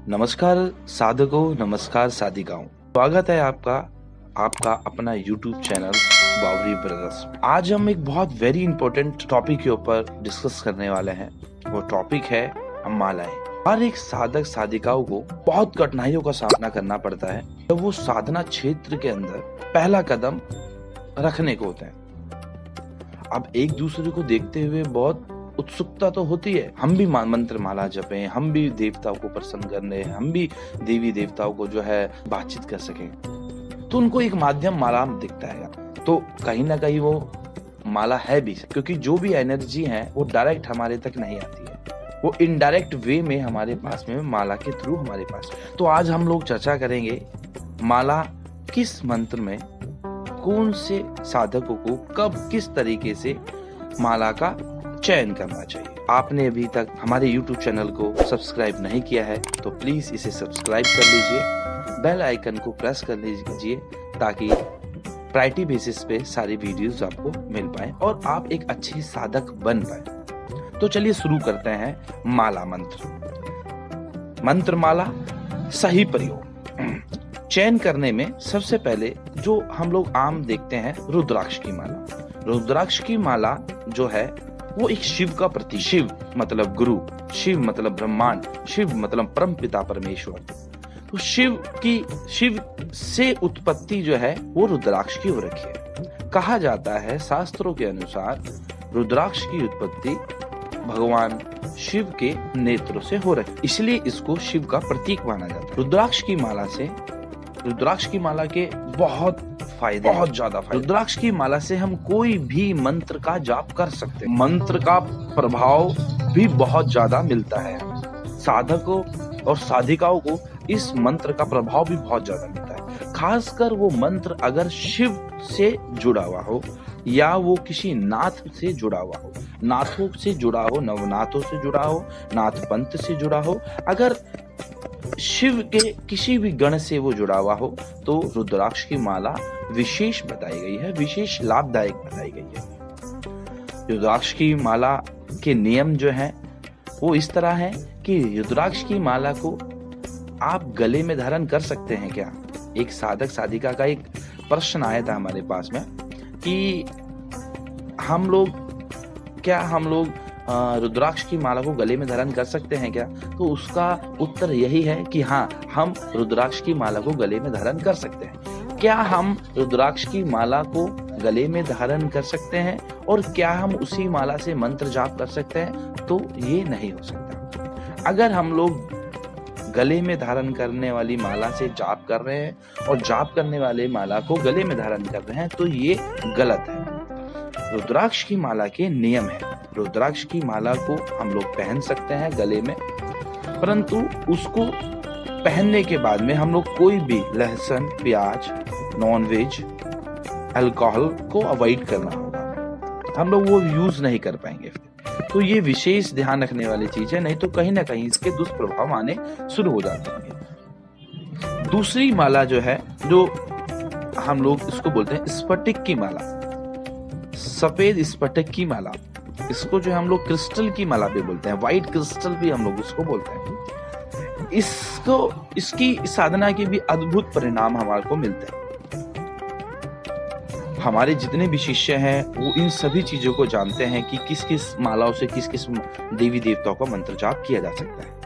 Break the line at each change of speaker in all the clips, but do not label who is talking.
नमस्कार साधकों, नमस्कार साधिकाओं। स्वागत है आपका अपना YouTube चैनल बावरी ब्रदर्स। आज हम एक बहुत वेरी इंपॉर्टेंट टॉपिक के ऊपर डिस्कस करने वाले हैं। वो टॉपिक है मालाएं। हर एक साधक साधिकाओं को बहुत कठिनाइयों का सामना करना पड़ता है जब वो साधना क्षेत्र के अंदर पहला कदम रखने को होता है। अब एक दूसरे को देखते हुए बहुत उत्सुकता तो होती है, हम भी मंत्र माला जपें, हम भी देवताओं को प्रसन्न करने, हम भी देवी देवताओं को जो है बातचीत कर सकें। तो उनको एक माध्यम माला दिखता है, तो कहीं ना कहीं वो माला है भी, क्योंकि जो भी एनर्जी है वो डायरेक्ट हमारे तक नहीं आती है, वो इनडायरेक्ट वे में हमारे पास में माला के थ्रू हमारे पास। तो आज हम लोग चर्चा करेंगे माला किस मंत्र में कौन से साधकों को कब किस तरीके से माला का चयन करना चाहिए। आपने अभी तक हमारे YouTube चैनल को सब्सक्राइब नहीं किया है तो प्लीज इसे सब्सक्राइब कर लीजिए, बेल आइकन को प्रेस कर लीजिए ताकि प्रायोरिटी बेसिस पे सारी वीडियोस आपको मिल पाए और आप एक अच्छे साधक बन पाए। तो चलिए शुरू करते हैं माला मंत्र माला सही प्रयोग। चयन करने में सबसे पहले जो हम लोग आम देखते हैं रुद्राक्ष की माला। रुद्राक्ष की माला जो है वो एक शिव का प्रतीक, शिव मतलब गुरु, शिव मतलब ब्रह्मांड, शिव मतलब परम पिता परमेश्वर। तो शिव से उत्पत्ति जो है वो रुद्राक्ष की हो रखी है। कहा जाता है शास्त्रों के अनुसार रुद्राक्ष की उत्पत्ति भगवान शिव के नेत्रों से हो रही, इसलिए इसको शिव का प्रतीक माना जाता है। रुद्राक्ष की माला के बहुत फायदे, बहुत ज्यादा फायदे। रुद्राक्ष की माला से हम कोई भी मंत्र का जाप कर सकते हैं। मंत्र का प्रभाव भी बहुत ज्यादा मिलता है। साधकों और साधिकाओं को इस मंत्र का प्रभाव भी बहुत ज्यादा मिलता है। खासकर वो मंत्र अगर शिव से जुड़ा हुआ हो या वो किसी नाथ से जुड़ा हुआ हो, नाथों से जुड़ा हो, नवनाथों से जुड़ा हो, नाथ पंथ से जुड़ा हो, अगर शिव के किसी भी गण से वो जुड़ा हुआ हो तो रुद्राक्ष की माला विशेष बताई गई है, विशेष लाभदायक बताई गई है। रुद्राक्ष की माला के नियम जो है वो इस तरह है कि रुद्राक्ष की माला को आप गले में धारण कर सकते हैं क्या? एक साधक साधिका का एक प्रश्न आया था हमारे पास में कि हम लोग रुद्राक्ष की माला को गले में धारण कर सकते हैं क्या? तो उसका उत्तर यही है कि हाँ, हम रुद्राक्ष की माला को गले में धारण कर सकते हैं। क्या हम रुद्राक्ष की माला को गले में धारण कर सकते हैं और क्या हम उसी माला से मंत्र जाप कर सकते हैं? तो ये नहीं हो सकता। अगर हम लोग गले में धारण करने वाली माला से जाप कर रहे हैं और जाप करने वाले माला को गले में धारण कर रहे हैं तो ये गलत है। रुद्राक्ष की माला के नियम है। रुद्राक्ष की माला को हम लोग पहन सकते हैं गले में, परंतु उसको पहनने के बाद में हम लोग कोई भी लहसुन, प्याज, नॉनवेज, अल्कोहल को अवॉइड करना होगा। हम लोग वो यूज नहीं कर पाएंगे। तो ये विशेष ध्यान रखने वाली चीज है, नहीं तो कहीं ना कहीं इसके दुष्प्रभाव आने शुरू हो जाते हैं। दूसरी माला जो है, जो हम लोग इसको बोलते हैं स्फटिक की माला, सफेद स्फटिक की माला। इसको जो हम लोग क्रिस्टल की माला भी बोलते हैं, व्हाइट क्रिस्टल भी हम लोग उसको बोलते हैं। इसकी साधना के भी अद्भुत परिणाम हमारे को मिलते हैं। हमारे जितने भी शिष्य हैं वो इन सभी चीजों को जानते हैं कि किस किस मालाओं से किस किस देवी देवताओं का मंत्र जाप किया जा सकता है।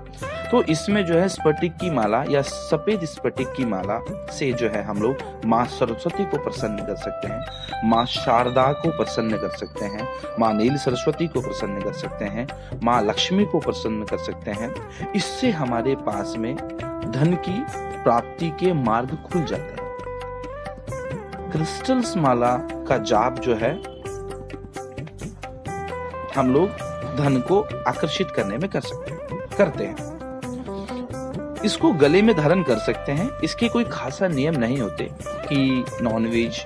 तो इसमें जो है स्फटिक की माला या सफेद स्फटिक की माला से जो है हम लोग माँ सरस्वती को प्रसन्न कर सकते हैं, माँ शारदा को प्रसन्न कर सकते हैं, माँ नील सरस्वती को प्रसन्न कर सकते हैं, माँ लक्ष्मी को प्रसन्न कर सकते हैं। इससे हमारे पास में धन की प्राप्ति के मार्ग खुल जाते हैं। क्रिस्टल्स माला का जाप जो है हम लोग धन को आकर्षित करने में करते हैं। इसको गले में धारण कर सकते हैं। इसके कोई खासा नियम नहीं होते कि नॉनवेज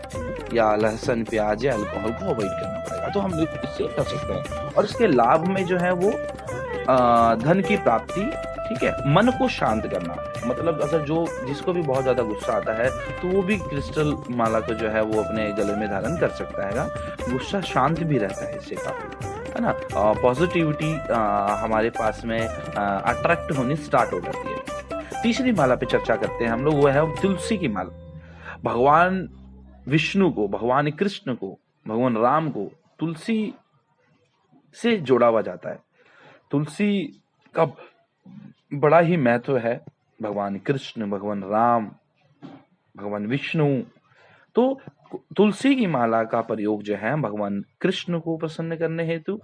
या लहसुन, प्याज या अल्कोहल को अवॉइड करना पड़ेगा, तो हम लोग इससे कर सकते हैं। और इसके लाभ में जो है वो धन की प्राप्ति, ठीक है, मन को शांत करना, मतलब अगर जिसको भी बहुत ज्यादा गुस्सा आता है तो वो भी क्रिस्टल माला को जो है वो अपने गले में धारण कर सकता है। गुस्सा शांत भी रहता है इससे काफी, है ना। पॉजिटिविटी हमारे पास में अट्रैक्ट होनी स्टार्ट हो जाती है। तीसरी माला पे चर्चा करते हैं हम लोग, वो है तुलसी की माला। भगवान विष्णु को, भगवान कृष्ण को, भगवान राम को तुलसी से जोड़ा हुआ जाता है। तुलसी का बड़ा ही महत्व है। भगवान कृष्ण, भगवान राम, भगवान विष्णु, तो तुलसी की माला का प्रयोग जो है भगवान कृष्ण को प्रसन्न करने हेतु,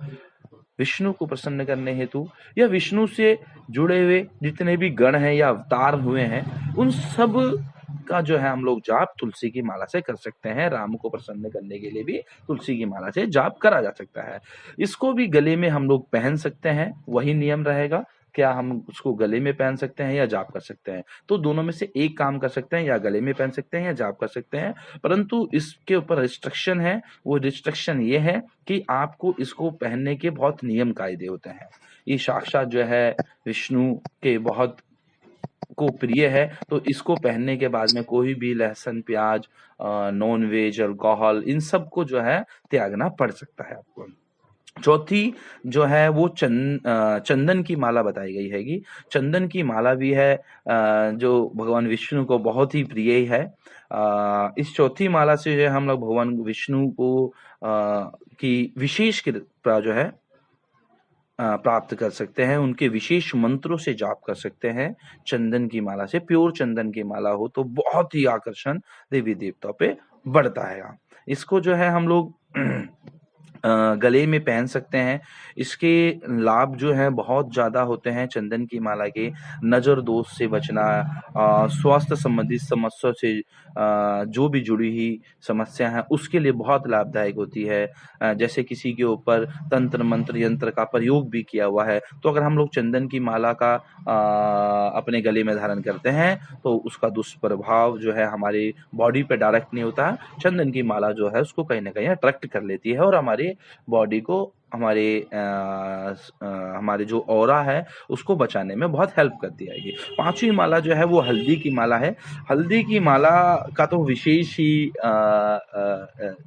विष्णु को प्रसन्न करने हेतु, या विष्णु से जुड़े हुए जितने भी गण हैं या अवतार हुए हैं उन सब का जो है हम लोग जाप तुलसी की माला से कर सकते हैं। राम को प्रसन्न करने के लिए भी तुलसी की माला से जाप करा जा सकता है। इसको भी गले में हम लोग पहन सकते हैं, वही नियम रहेगा। क्या हम उसको गले में पहन सकते हैं या जाप कर सकते हैं? तो दोनों में से एक काम कर सकते हैं, या गले में पहन सकते हैं या जाप कर सकते हैं। परंतु इसके ऊपर रिस्ट्रिक्शन है। वो रिस्ट्रिक्शन ये है कि आपको इसको पहनने के बहुत नियम कायदे होते हैं। ये साक्षात जो है विष्णु के बहुत को प्रिय है, तो इसको पहनने के बाद में कोई भी लहसुन, प्याज, नॉन वेज, अल्कोहल, इन सब को जो है त्यागना पड़ सकता है आपको। चौथी जो है वो चंदन की माला बताई गई हैगी। चंदन की माला भी है जो भगवान विष्णु को बहुत ही प्रिय है। इस चौथी माला से जो है हम लोग भगवान विष्णु को की विशेष कृपा जो है प्राप्त कर सकते हैं। उनके विशेष मंत्रों से जाप कर सकते हैं। चंदन की माला से, प्योर चंदन की माला हो तो बहुत ही आकर्षण देवी देवताओं पे बढ़ता है। इसको जो है हम लोग गले में पहन सकते हैं। इसके लाभ जो है बहुत ज्यादा होते हैं चंदन की माला के। नजर दोष से बचना, स्वास्थ्य संबंधित समस्या से जो भी जुड़ी हुई समस्या है उसके लिए बहुत लाभदायक होती है। जैसे किसी के ऊपर तंत्र मंत्र यंत्र का प्रयोग भी किया हुआ है, तो अगर हम लोग चंदन की माला का अपने गले में धारण करते हैं तो उसका दुष्प्रभाव जो है हमारे बॉडी पे डायरेक्ट नहीं होता है। चंदन की माला जो है उसको कहीं ना कहीं अट्रैक्ट कर लेती है और हमारे बॉडी को, हमारे जो ऑरा है उसको बचाने में बहुत हेल्प करती है। पांचवी माला जो है वो हल्दी की माला है। हल्दी की माला का तो विशेष ही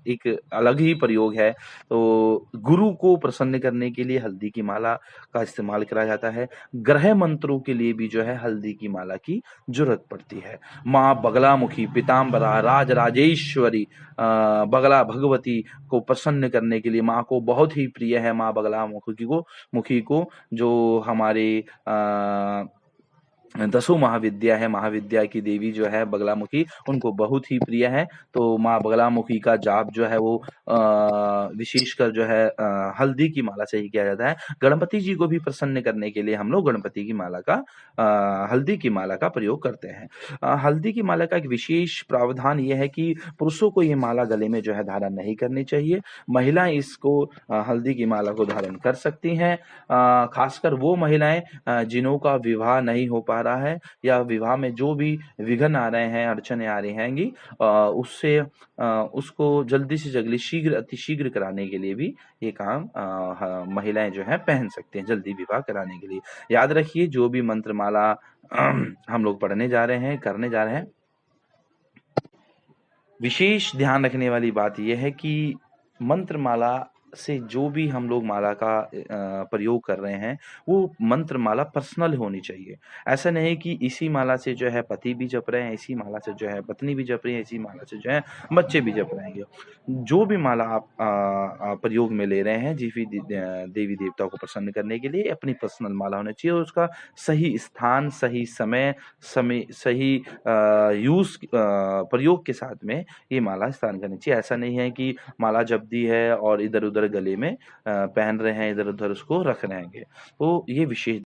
एक अलग ही प्रयोग है। तो गुरु को प्रसन्न करने के लिए हल्दी की माला का इस्तेमाल करा जाता है। ग्रह मंत्रों के लिए भी जो है हल्दी की माला की जरूरत पड़ती है। माँ बगलामुखी, पीताम्बरा, राज राजेश्वरी, बगला भगवती को प्रसन्न करने के लिए, माँ को बहुत ही प्रिय है माँ बगलामुखी को जो हमारे दसों महाविद्या है, महाविद्या की देवी जो है बगलामुखी, उनको बहुत ही प्रिय है। तो माँ बगलामुखी का जाप जो है वो विशेषकर जो है हल्दी की माला से ही किया जाता है। गणपति जी को भी प्रसन्न करने के लिए हम लोग गणपति की माला का हल्दी की माला का प्रयोग करते हैं। हल्दी की माला का एक विशेष प्रावधान ये है कि पुरुषों को ये माला गले में जो है धारण नहीं करनी चाहिए। महिलाएं इसको हल्दी की माला को धारण कर सकती हैं। खासकर वो महिलाएं जिन्हों का विवाह नहीं हो पा रहा है या विवाह में जो भी विघ्न आ रहे हैं, अड़चने आ रही हैंगी, उससे उसको जल्दी से जल्दी अति शीघ्र कराने के लिए भी ये काम महिलाएं जो है पहन सकते हैं जल्दी विवाह कराने के लिए। याद रखिए जो भी मंत्रमाला हम लोग पढ़ने जा रहे हैं, करने जा रहे हैं, विशेष ध्यान रखने वाली बात यह है कि मंत्रमाला से जो भी हम लोग माला का प्रयोग कर रहे हैं वो मंत्र माला पर्सनल होनी चाहिए। ऐसा नहीं कि इसी माला से जो है पति भी जप रहे हैं, इसी माला से जो है पत्नी भी जप रही है, इसी माला से जो है बच्चे भी जप रहेंगे। जो भी माला आप प्रयोग में ले रहे हैं देवी देवताओं को प्रसन्न करने के लिए, अपनी पर्सनल माला होनी चाहिए। उसका सही स्थान, सही समय सही यूज प्रयोग के साथ में ये माला स्थान करनी चाहिए। ऐसा नहीं है कि माला जप दी है और इधर उधर गले में पहन रहे हैं, इधर उधर उसको रख रहे हैं। तो ये विशेष